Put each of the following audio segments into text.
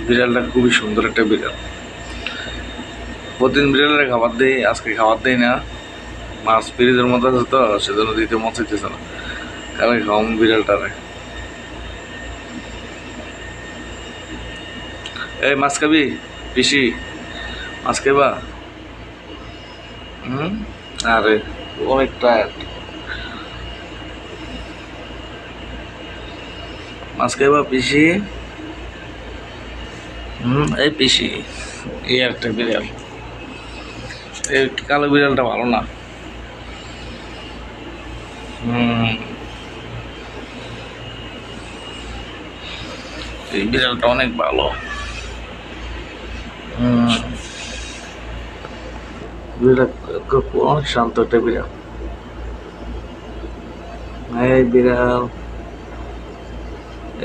বিড়ালটা খুবই সুন্দর একটা বিড়াল। প্রতিদিন বিড়ালের খাবার দেই, আজকে খাবার দেই না। মাছ ফ্রিজের মধ্যে আছে তো, সেজন্য দিতে মন চাইতেছে না। কালকে খাওয়াম বিড়ালটারে। এই মাছ খাবি? পিসি মাছ খাইবা? আরে অনেক টায়ার্ড। মাছ খাইবা পিসি? এই পিসি, এই একটা বিড়াল। এই কালো বিড়ালটা ভালো না। এই বিড়ালটা অনেক ভালো। বিড়ালটা অনেক শান্ত একটা বিড়াল। এই বিড়াল,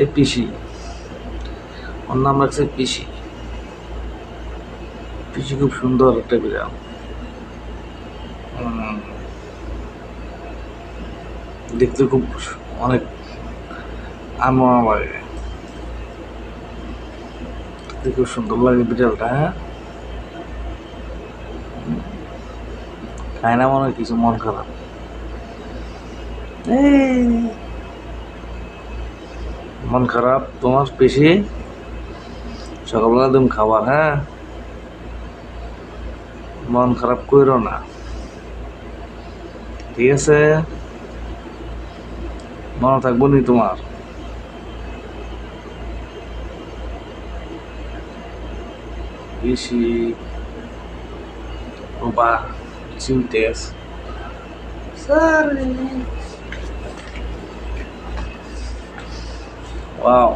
এই পিসি, ওর নাম রাখছে পিসি। পিসি খুব সুন্দর একটা বিড়াল। দেখতে খুব অনেক আনমনা লাগে, দেখতে খুব সুন্দর লাগে বিড়ালটা। হ্যাঁ, খায় না মনে হয় কিছু, মন খারাপ। এই মন খারাপ তোমার পিসি? সকালবেলা তুমি খাবার, হ্যাঁ, মন খারাপ করো না, ঠিক আছে? মনে থাকবো নি তোমার? পিসি বাবা চিনতেস। Wow.